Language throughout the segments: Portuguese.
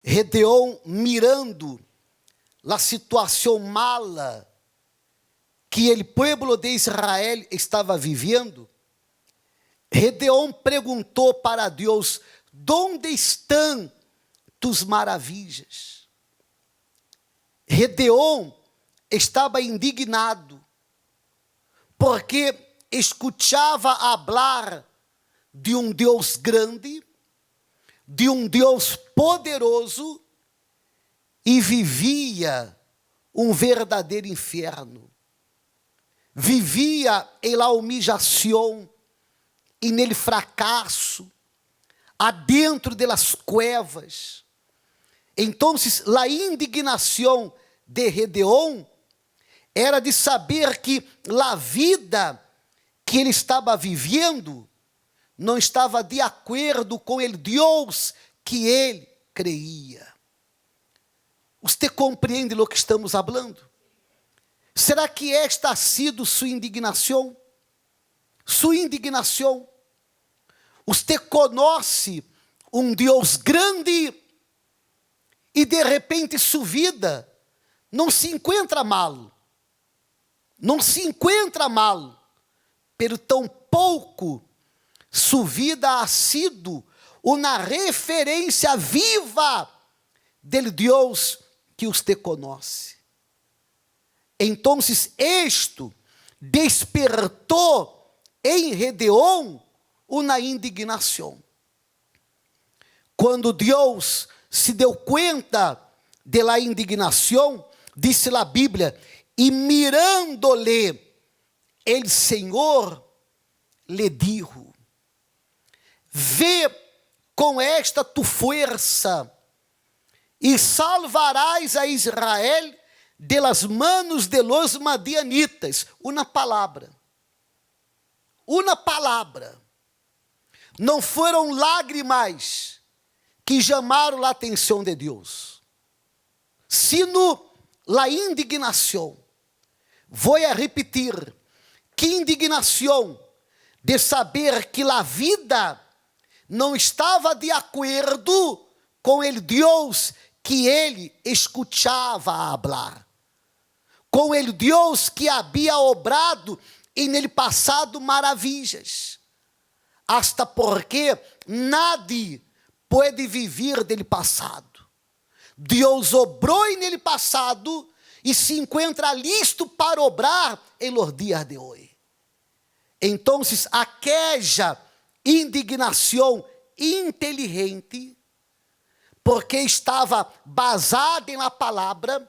Gedeón, mirando a situação mala que o povo de Israel estava vivendo, Gedeón perguntou para Deus: ¿Dónde estão tus maravilhas? Gedeón estava indignado, porque escutava falar de Deus grande, de Deus poderoso, e vivia verdadeiro inferno. Vivia em la humillação e nele fracasso, adentro das cuevas. Então, a indignação de Gedeón era de saber que a vida que ele estava vivendo não estava de acordo com o Deus que ele creia. Você compreende o que estamos falando? Será que esta ha sido sua indignação? Sua indignação. Você conhece Deus grande e de repente sua vida não se encontra mal. Não se encontra mal. Pero tão pouco sua vida ha sido uma referência viva del Deus que você conhece. Então, isto despertou em Gedeón uma indignação. Quando Deus se deu conta de la indignação, disse a Bíblia, e mirando-lhe, el Senhor lhe dijo: Vê com esta tu força e salvarás a Israel de las manos de los madianitas. Uma palavra. Não foram lágrimas que chamaram a atenção de Deus, sino a indignação. Vou a repetir, que indignação de saber que a vida não estava de acordo com o Deus que ele escutava falar, com o Deus que havia obrado e nele passado maravilhas, hasta porque nadie pode viver dele passado. Deus obrou nele passado e se encontra listo para obrar em los dias de hoje. Então, aquela indignação inteligente, porque estava basada na palavra,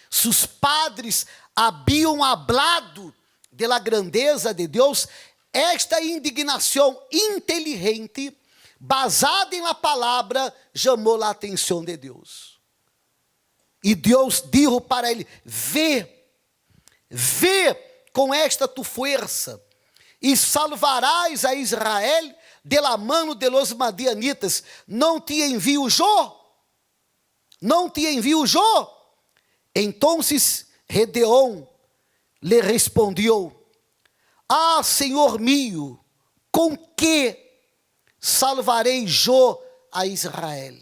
seus padres haviam hablado de la grandeza de Deus. Esta indignação inteligente, basada na palavra, chamou a atenção de Deus. E Deus disse para ele: vê com esta tu força, e salvarás a Israel de la mano de los madianitas. Não te envio yo? Não te envio yo? Então Gedeón lhe respondeu: Ah, Senhor mío, com que salvarei yo a Israel?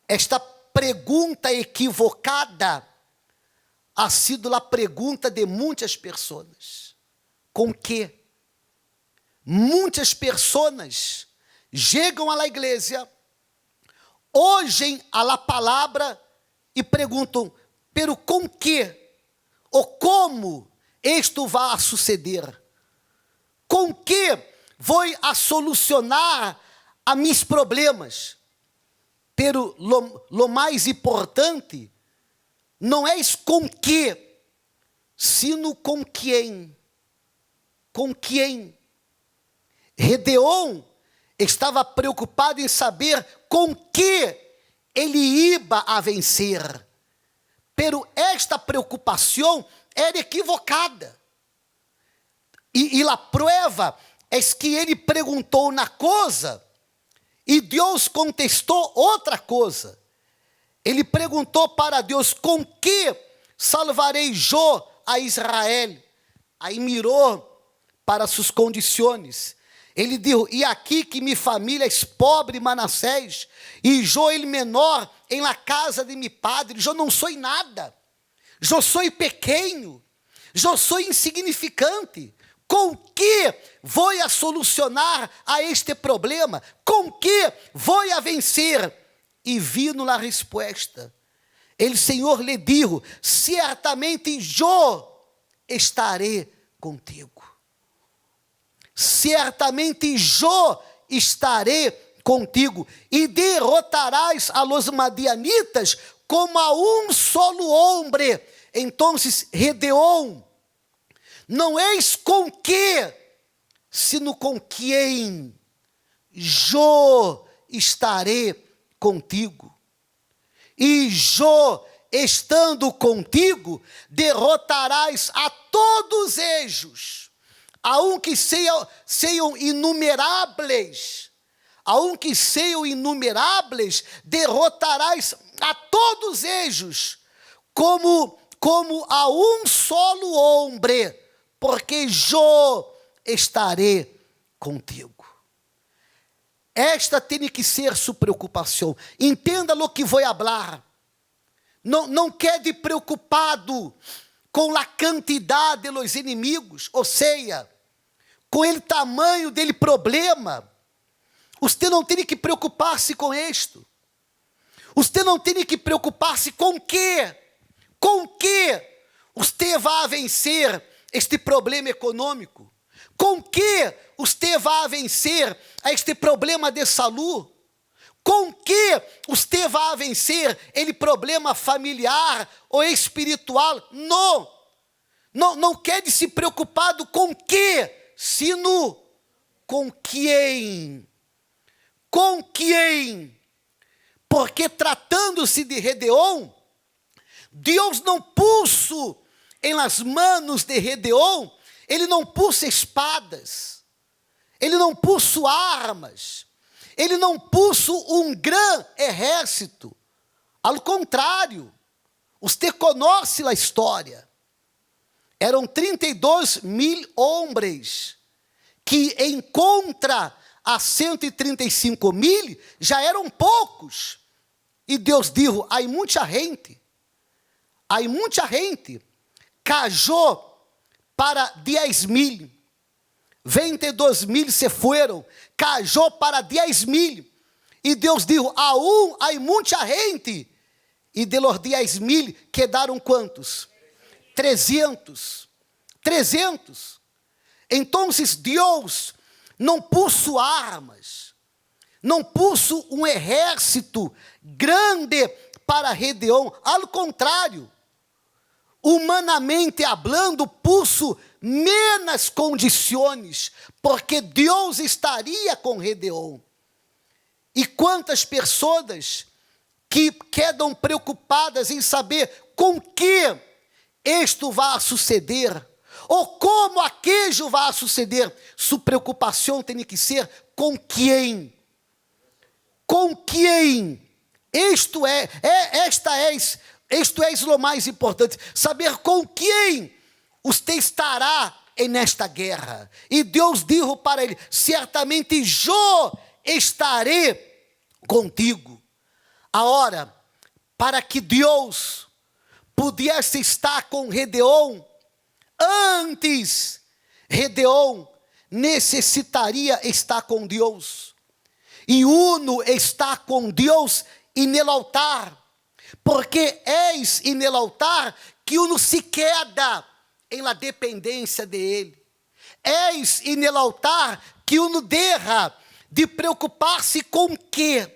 Esta pergunta equivocada ha sido a pergunta de muitas pessoas. Com que? Muitas pessoas chegam à igreja, ouvem a palavra e perguntam: pero com que? Ou como isto vai suceder? Com que vou a solucionar a meus problemas? Pero lo mais importante não é com que, sino com quem. Com quem? Gedeón estava preocupado em saber com que ele ia a vencer. Pero esta preocupação era equivocada. E a prova é que ele perguntou uma coisa e Deus contestou outra coisa. Ele perguntou para Deus: com que salvarei yo a Israel? Aí mirou para suas condições. Ele disse, e aqui que minha família é pobre, Manassés, e eu, ele menor, em la casa de meu padre, eu não sou nada, eu sou pequeno, eu sou insignificante. Com que vou a solucionar a este problema? Com que vou a vencer? E vino a resposta. Ele, Senhor, lhe dijo, certamente eu estarei contigo. Certamente eu estarei contigo. E derrotarás a los madianitas como a um solo hombre. Então, Gedeão, não eis com que, sino com quem eu estarei contigo. E eu, estando contigo, derrotarás a todos eles, aunque sejam inumeráveis, derrotarás a todos eles, como a um solo homem, porque eu estarei contigo. Esta tem que ser sua preocupação. Entenda o que vou falar. Não quede preocupado com a quantidade dos inimigos, ou seja, com o tamanho dele problema. Você não tem que preocupar-se com isto. Você não tem que preocupar-se com que você vai vencer este problema econômico. Com que você vai vencer este problema de saúde? Com que você vai vencer ele problema familiar ou espiritual? Não quer se preocupado com que, sino com quem. Com quem? Porque tratando-se de Gedeão, Deus não puso em las manos de Gedeão, ele não pôs espadas, ele não pôs armas, ele não pôs um grande exército. Ao contrário, você conhece a história. Eram 32.000 homens, que em contra a 135.000, já eram poucos. E Deus disse, há muita gente, cajou para 10.000, 22.000 se foram, cajou para 10.000, e Deus disse, há muita gente, e de los 10.000 quedaram quantos? 300. Então Deus não pôs armas, não pôs um exército grande para Gedeão, ao contrário, humanamente hablando, puso menos condições, porque Deus estaria com Gedeão. E quantas pessoas que quedam preocupadas em saber com que isto vai suceder, ou como aquilo vai suceder, sua preocupação tem que ser com quem? Com quem? Isto é o mais importante, saber com quem você estará nesta guerra. E Deus disse para ele, certamente eu estarei contigo. Agora, para que Deus pudesse estar com Gedeão, antes Gedeão necessitaria estar com Deus. E uno está com Deus e no altar, porque eis e no altar que uno se queda em la dependência de Ele. Eis e no altar que uno deixa de preocupar-se com o quê?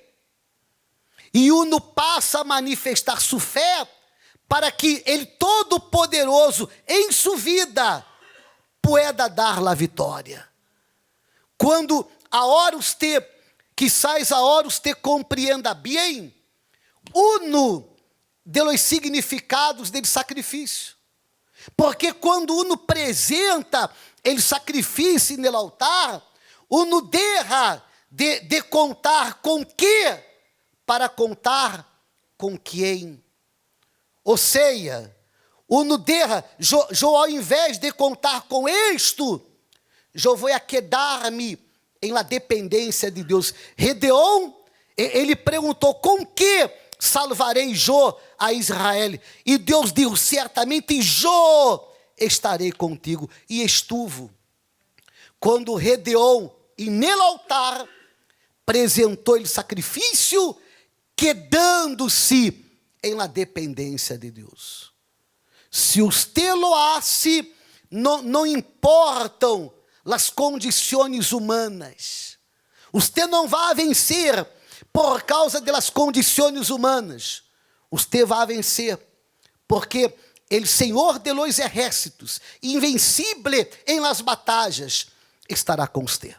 E uno passa a manifestar sua fé para que Ele Todo-Poderoso em sua vida pueda dar a vitória. Quando a hora você, quizás a hora você compreenda bem, uno de los significados do sacrifício. Porque quando uno apresenta o sacrifício no altar, uno deixa de contar com que para contar com quem. Ou seja, uno deixa, eu ao invés de contar com isto, eu vou a quedar-me em la dependência de Deus. Gedeon, ele perguntou, com que salvarei Jô a Israel? E Deus disse, certamente Jô estarei contigo. E estuvo. Quando Gedeon, e nele altar, apresentou ele sacrifício, quedando-se em la dependência de Deus. Se usted lo hace, não importam as condições humanas. Usted não vai vencer por causa das condições humanas. Usted vai vencer porque o Senhor de los exércitos, invencível em las batalhas, estará com usted.